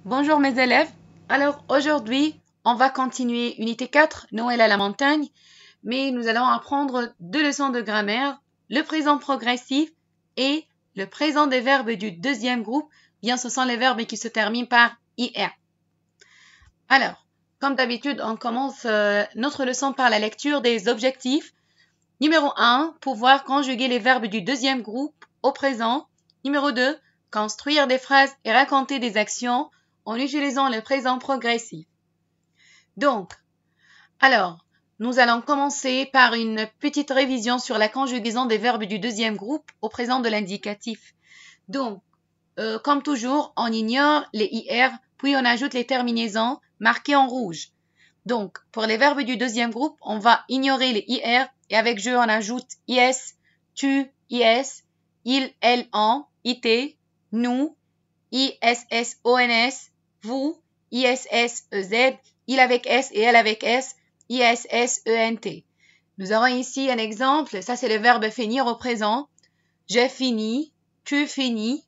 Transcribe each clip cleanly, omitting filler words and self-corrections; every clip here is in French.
Bonjour mes élèves. Alors aujourd'hui, on va continuer unité 4, Noël à la montagne, mais nous allons apprendre deux leçons de grammaire, le présent progressif et le présent des verbes du deuxième groupe. Bien, ce sont les verbes qui se terminent par IR. Alors, comme d'habitude, on commence notre leçon par la lecture des objectifs. Numéro 1, pouvoir conjuguer les verbes du deuxième groupe au présent. Numéro 2, construire des phrases et raconter des actions en utilisant le présent progressif. Donc, alors, nous allons commencer par une petite révision sur la conjugaison des verbes du deuxième groupe au présent de l'indicatif. Donc, comme toujours, on ignore les IR, puis on ajoute les terminaisons marquées en rouge. Donc, pour les verbes du deuxième groupe, on va ignorer les IR et avec je, on ajoute IS, tu, IS, il, elle, on, IT, nous, ISS, ONS, vous, ISS, EZ, il avec S et elle avec S, ISS, ENT. Nous avons ici un exemple, ça c'est le verbe finir au présent. Je finis, tu finis,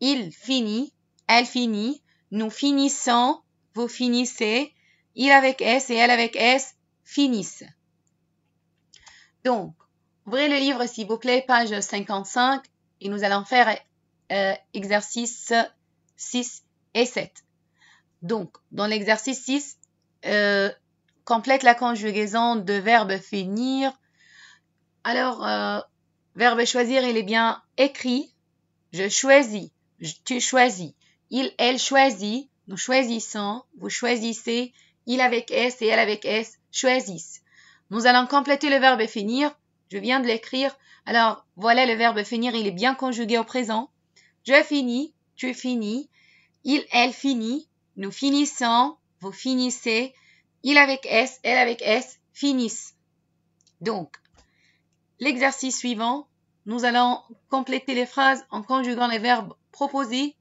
il finit, elle finit, nous finissons, vous finissez, il avec S et elle avec S finissent. Donc, ouvrez le livre s'il vous plaît, page 55, et nous allons faire exercice 6 et 7. Donc, dans l'exercice 6, complète la conjugaison de verbe finir. Alors, verbe choisir, il est bien écrit. Je choisis, tu choisis, il, elle choisit, nous choisissons, vous choisissez, il avec S et elle avec S choisissent. Nous allons compléter le verbe finir. Je viens de l'écrire. Alors, voilà le verbe finir, il est bien conjugué au présent. Je finis, tu finis, il, elle finit, nous finissons, vous finissez, il avec S, elle avec S finissent. Donc, l'exercice suivant, nous allons compléter les phrases en conjuguant les verbes proposés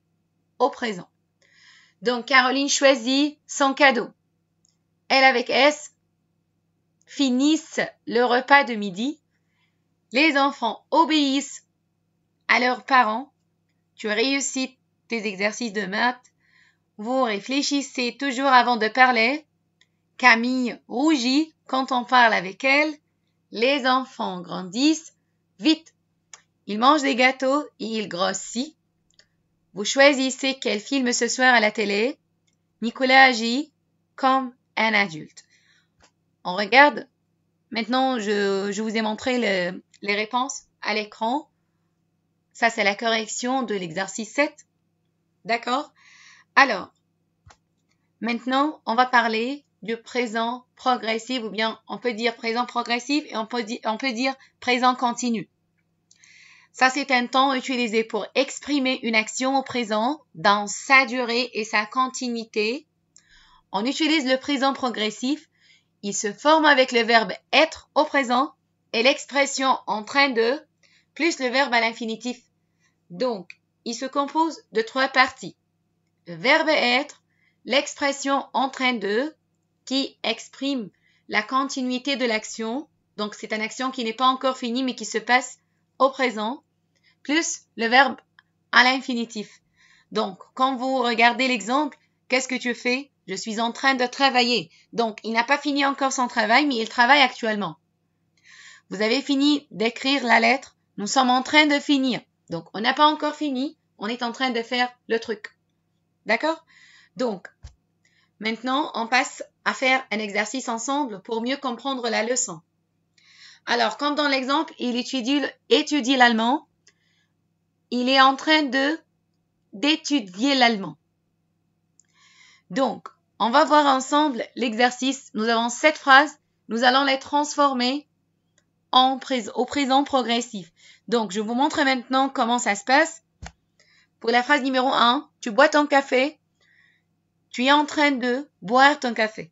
au présent. Donc, Caroline choisit son cadeau. Elle avec S finissent le repas de midi. Les enfants obéissent à leurs parents. Tu réussis tes exercices de maths. Vous réfléchissez toujours avant de parler. Camille rougit quand on parle avec elle. Les enfants grandissent vite. Ils mangent des gâteaux et ils grossissent. Vous choisissez quel film ce soir à la télé. Nicolas agit comme un adulte. On regarde. Maintenant, je vous ai montré les réponses à l'écran. Ça, c'est la correction de l'exercice 7. D'accord? Alors, maintenant, on va parler du présent progressif ou bien on peut dire présent progressif et on peut dire présent continu. Ça, c'est un temps utilisé pour exprimer une action au présent dans sa durée et sa continuité. On utilise le présent progressif. Il se forme avec le verbe être au présent et l'expression en train de plus le verbe à l'infinitif. Donc, il se compose de trois parties. Le verbe être, l'expression en train de qui exprime la continuité de l'action. Donc, c'est une action qui n'est pas encore finie mais qui se passe au présent, plus le verbe à l'infinitif. Donc, quand vous regardez l'exemple, qu'est-ce que tu fais? Je suis en train de travailler. Donc, il n'a pas fini encore son travail, mais il travaille actuellement. Vous avez fini d'écrire la lettre. Nous sommes en train de finir. Donc, on n'a pas encore fini. On est en train de faire le truc. D'accord? Donc, maintenant, on passe à faire un exercice ensemble pour mieux comprendre la leçon. Alors, comme dans l'exemple, il étudie l'allemand. Il est en train d'étudier l'allemand. Donc, on va voir ensemble l'exercice. Nous avons 7 phrases. Nous allons les transformer au présent progressif. Donc, je vous montre maintenant comment ça se passe. Pour la phrase numéro 1, tu bois ton café. Tu es en train de boire ton café.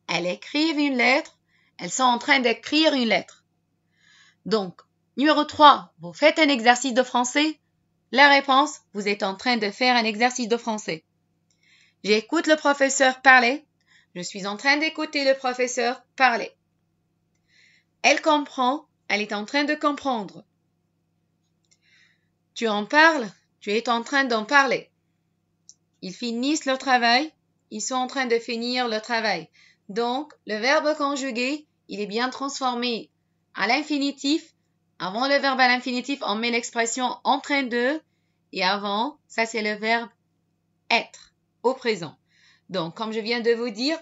Elles écrivent une lettre. Elles sont en train d'écrire une lettre. Donc, numéro 3, vous faites un exercice de français. La réponse, vous êtes en train de faire un exercice de français. J'écoute le professeur parler. Je suis en train d'écouter le professeur parler. Elle comprend. Elle est en train de comprendre. Tu en parles. Tu es en train d'en parler. ils finissent leur travail. Ils sont en train de finir le travail. Donc, le verbe conjugué, il est bien transformé à l'infinitif. Avant le verbe à l'infinitif, on met l'expression en train de. Et avant, ça c'est le verbe être au présent. Donc, comme je viens de vous dire,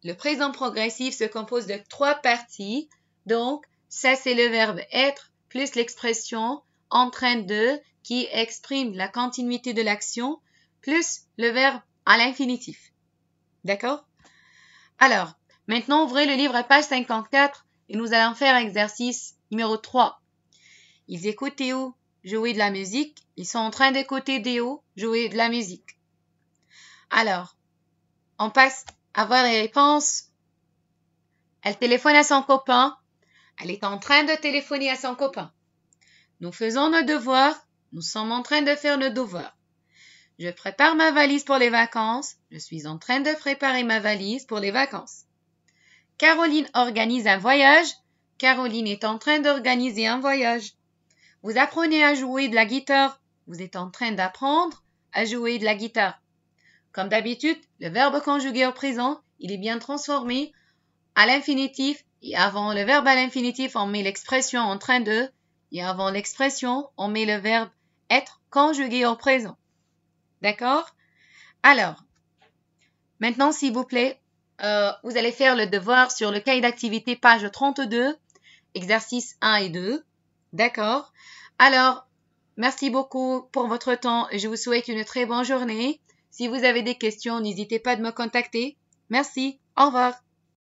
le présent progressif se compose de 3 parties. Donc, ça c'est le verbe être plus l'expression en train de qui exprime la continuité de l'action plus le verbe à l'infinitif. D'accord? Alors, maintenant ouvrez le livre à page 54 et nous allons faire exercice numéro 3. Ils écoutent Théo jouer de la musique. Ils sont en train d'écouter Théo jouer de la musique. Alors, on passe à voir les réponses. Elle téléphone à son copain. Elle est en train de téléphoner à son copain. Nous faisons nos devoirs. Nous sommes en train de faire nos devoirs. Je prépare ma valise pour les vacances. Je suis en train de préparer ma valise pour les vacances. Caroline organise un voyage. Caroline est en train d'organiser un voyage. Vous apprenez à jouer de la guitare. Vous êtes en train d'apprendre à jouer de la guitare. Comme d'habitude, le verbe conjugué au présent, il est bien transformé à l'infinitif. Et avant le verbe à l'infinitif, on met l'expression en train de. Et avant l'expression, on met le verbe être conjugué au présent. D'accord? Alors, maintenant, s'il vous plaît, vous allez faire le devoir sur le cahier d'activité, page 32, exercices 1 et 2. D'accord? Alors, merci beaucoup pour votre temps et je vous souhaite une très bonne journée. Si vous avez des questions, n'hésitez pas à me contacter. Merci. Au revoir.